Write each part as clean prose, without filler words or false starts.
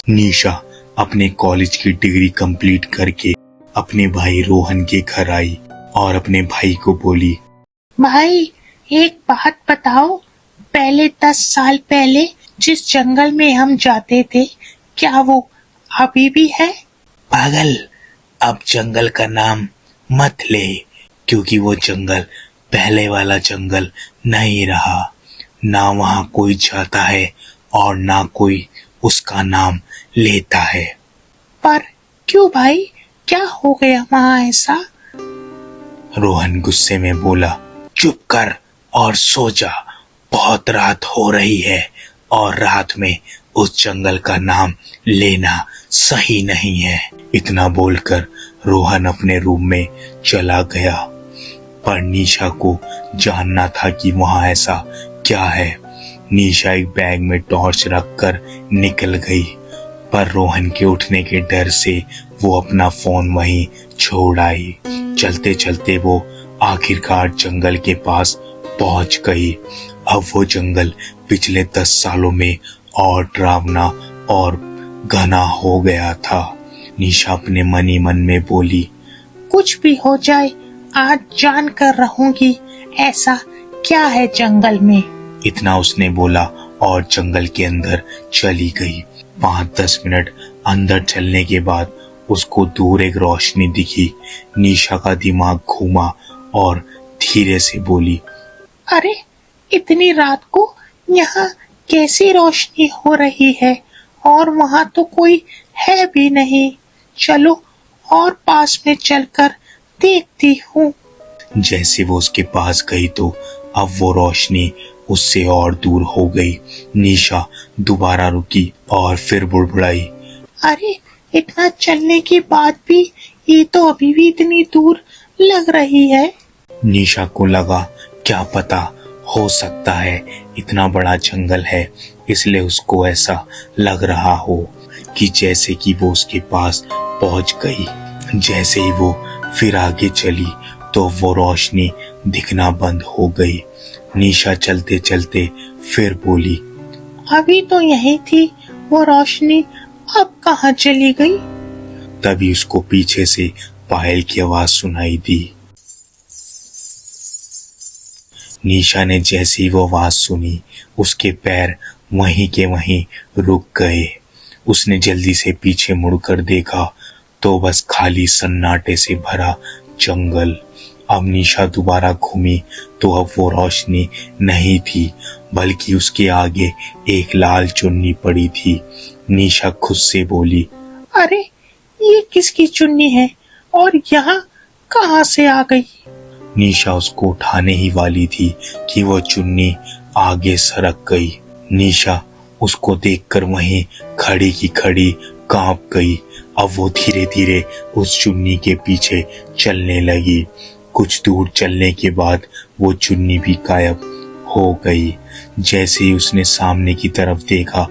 निशा अपने कॉलेज की degree complete करके अपने भाई रोहन के घर आई और अपने भाई को बोली, भाई एक बात बताओ, पहले 10 साल पहले जिस जंगल में हम जाते थे, क्या वो अभी भी है? पागल, अब जंगल का नाम मत ले, क्योंकि वो जंगल पहले वाला जंगल नहीं रहा। ना वहाँ कोई जाता है और ना कोई उसका नाम लेता है। पर क्यों भाई, क्या हो गया वहाँ ऐसा? रोहन गुस्से में बोला, चुप कर और सो जा, बहुत रात हो रही है और रात में उस जंगल का नाम लेना सही नहीं है। इतना बोलकर रोहन अपने रूम में चला गया, पर निशा को जानना था कि वहाँ ऐसा क्या है। निशा एक बैग में टॉर्च रखकर निकल गई, पर रोहन के उठने के डर से वो अपना फोन वहीं छोड़ आई। चलते चलते वो आखिरकार जंगल के पास पहुंच गई। अब वो जंगल पिछले 10 सालों में और डरावना और घना हो गया था। निशा अपने मन ही मन में बोली, कुछ भी हो जाए, आज जान कर रहूंगी ऐसा क्या है जंगल में। इतना उसने बोला और जंगल के अंदर चली गई। 5-10 मिनट अंदर चलने के बाद उसको दूर एक रोशनी दिखी। निशा का दिमाग घूमा और धीरे से बोली, अरे इतनी रात को यहाँ कैसी रोशनी हो रही है, और वहाँ तो कोई है भी नहीं। चलो और पास में चलकर देखती हूँ। जैसे वो उसके पास गई तो अब वो रोशनी उससे और दूर हो गई। निशा दोबारा रुकी और फिर बुड़बुड़ाई, अरे इतना चलने के बाद भी ये तो अभी भी इतनी दूर लग रही है। निशा को लगा क्या पता, हो सकता है इतना बड़ा जंगल है इसलिए उसको ऐसा लग रहा हो कि जैसे कि वो उसके पास पहुंच गई। जैसे ही वो फिर आगे चली तो वो रोशनी दिखना बंद हो गई। निशा चलते चलते फिर बोली, अभी तो यही थी वो रोशनी, अब कहाँ चली गई? तभी उसको पीछे से पायल की आवाज सुनाई दी। निशा ने जैसी ही वो आवाज सुनी, उसके पैर वहीं के वहीं रुक गए। उसने जल्दी से पीछे मुड़कर देखा तो बस खाली सन्नाटे से भरा जंगल। अब निशा दोबारा घूमी तो अब वो रोशनी नहीं थी, बल्कि उसके आगे एक लाल चुन्नी पड़ी थी। निशा खुद से बोली, अरे ये किसकी चुन्नी है और यहाँ कहाँ से आ गई? निशा उसको उठाने ही वाली थी कि वो चुन्नी आगे सरक गई। निशा उसको देखकर वहीं खड़ी की खड़ी कांप गई। अब वो धीरे धीरे उस चुन्नी के पीछे चलने लगी। कुछ दूर चलने के बाद वो चुन्नी भी गायब हो गई। जैसे ही उसने सामने की तरफ देखा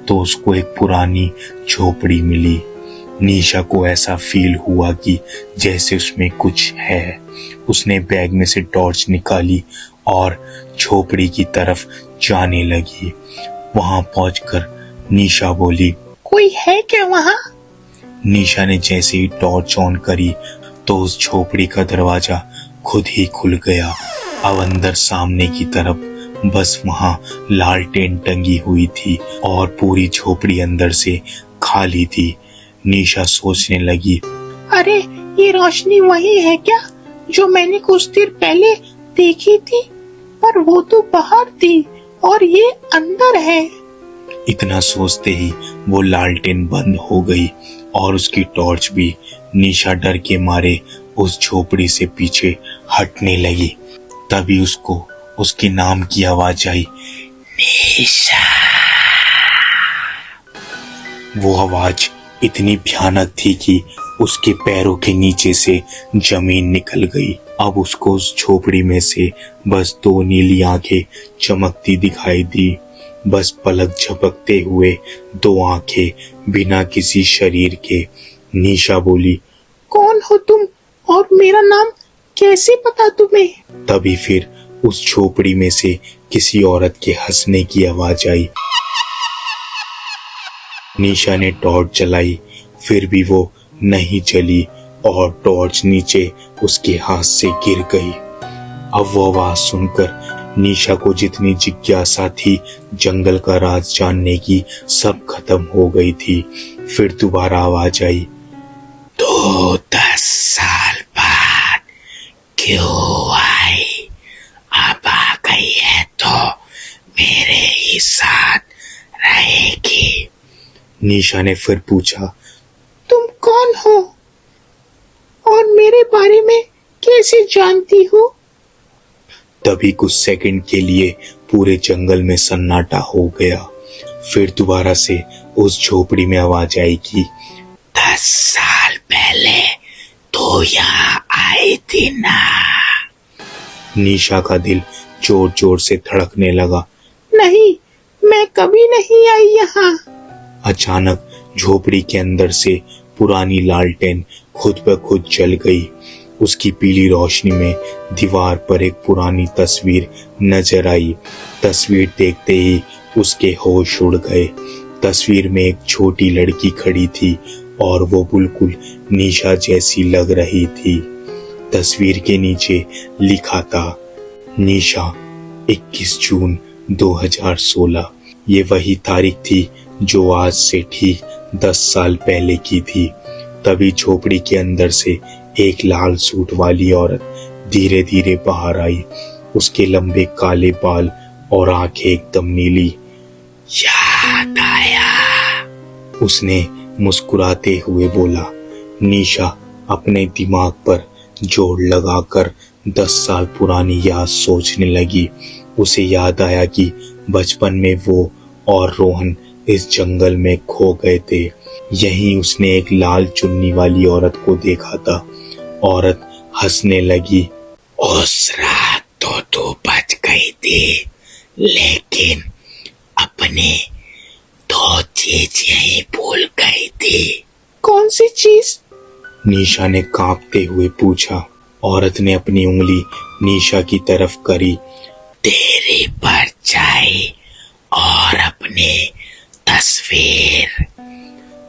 तो उसको एक पुरानी झोपड़ी मिली। निशा को ऐसा फील हुआ कि जैसे उसमें कुछ है। उसने बैग में से टॉर्च निकाली और झोपड़ी की तरफ जाने लगी। वहां पहुंचकर निशा बोली, कोई है क्या वहाँ? निशा ने जैसे ही टॉर्च ऑन करी तो उस झोपड़ी का दरवाजा खुद ही खुल गया। अब अंदर सामने की तरफ बस वहां लालटेन टंगी हुई थी और पूरी झोपड़ी अंदर से खाली थी। निशा सोचने लगी, अरे ये रोशनी वही है क्या जो मैंने कुछ देर पहले देखी थी? पर वो तो बाहर थी और ये अंदर है। इतना सोचते ही वो लालटेन बंद हो गई और उसकी टॉर्च भी। निशा डर के मारे उस झोपड़ी से पीछे हटने लगी। तभी उसको उसके नाम की आवाज आई, निशा। वो आवाज इतनी भयानक थी कि उसके पैरों के नीचे से जमीन निकल गई। अब उसको उस झोपड़ी में से बस 2 नीली आंखें चमकती दिखाई दी। बस पलक झपकते हुए 2 आंखें बिना किसी शरीर के। निशा बोली, कौन हो तुम और मेरा नाम कैसे पता तुम्हें? तभी फिर उस झोपड़ी में से किसी औरत के हंसने की आवाज आई। निशा ने टॉर्च जलाई, फिर भी वो नहीं चली और टॉर्च नीचे उसके हाथ से गिर गई। अब वो आवाज सुनकर निशा को जितनी जिज्ञासा थी जंगल का राज जानने की, सब खत्म हो गई थी। फिर दोबारा आवाज आई, तो 10 साल बाद क्यों आई? अब आ गई है तो मेरे ही साथ रहेगी। निशा ने फिर पूछा, तुम कौन हो और मेरे बारे में कैसे जानती हो? तभी कुछ सेकंड के लिए पूरे जंगल में सन्नाटा हो गया। फिर दोबारा से उस झोपड़ी में आवाज आई कि 10 साल पहले तो यहाँ आई थी ना। निशा का दिल जोर जोर से धड़कने लगा। नहीं, मैं कभी नहीं आई यहाँ। अचानक झोपड़ी के अंदर से पुरानी लालटेन खुद ब खुद जल गई। उसकी पीली रोशनी में दीवार पर एक पुरानी तस्वीर नजर आई। तस्वीर देखते ही उसके होश उड़ गए। तस्वीर में एक छोटी लड़की खड़ी थी और वो बिल्कुल निशा जैसी लग रही थी। तस्वीर के नीचे लिखा था, निशा 21 जून 2016। ये वही तारीख थी जो आज से ठीक 10 साल पहले की थी। तभी झोपड़ी के अंदर से एक लाल सूट वाली औरत धीरे धीरे बाहर आई। उसके लंबे काले बाल और आंखें एकदम नीली। याद आया, उसने मुस्कुराते हुए बोला। निशा अपने दिमाग पर जोर लगाकर 10 साल पुरानी याद सोचने लगी। उसे याद आया कि बचपन में वो और रोहन इस जंगल में खो गए थे। यहीं उसने एक लाल चुन्नी वाली औरत को देखा था। औरत हंसने लगी। उस रात तो तू बच गई थी, लेकिन अपने 2 चीज यहीं भूल गई थी। कौन सी चीज? निशा ने कांपते हुए पूछा। औरत ने अपनी उंगली निशा की तरफ करी। तेरी परछाई और अपनी तस्वीर।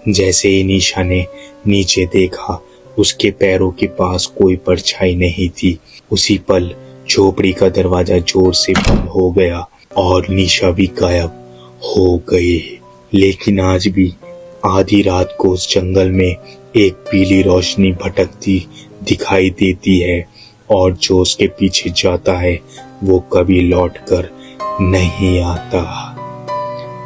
जैसे ही निशा ने नीचे देखा, उसके पैरों के पास कोई परछाई नहीं थी। उसी पल झोपड़ी का दरवाजा जोर से बंद हो गया और निशा भी गायब हो गई। लेकिन आज भी आधी रात को उस जंगल में एक पीली रोशनी भटकती दिखाई देती है और जो उसके पीछे जाता है वो कभी लौटकर नहीं आता।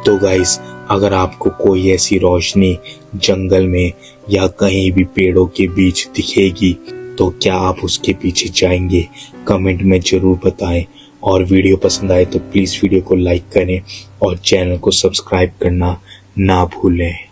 तो गाइस, अगर आपको कोई ऐसी रोशनी जंगल में या कहीं भी पेड़ों के बीच दिखेगी तो क्या आप उसके पीछे जाएंगे? कमेंट में जरूर बताएं। और वीडियो पसंद आए तो प्लीज वीडियो को लाइक करें और चैनल को सब्सक्राइब करना ना भूलें।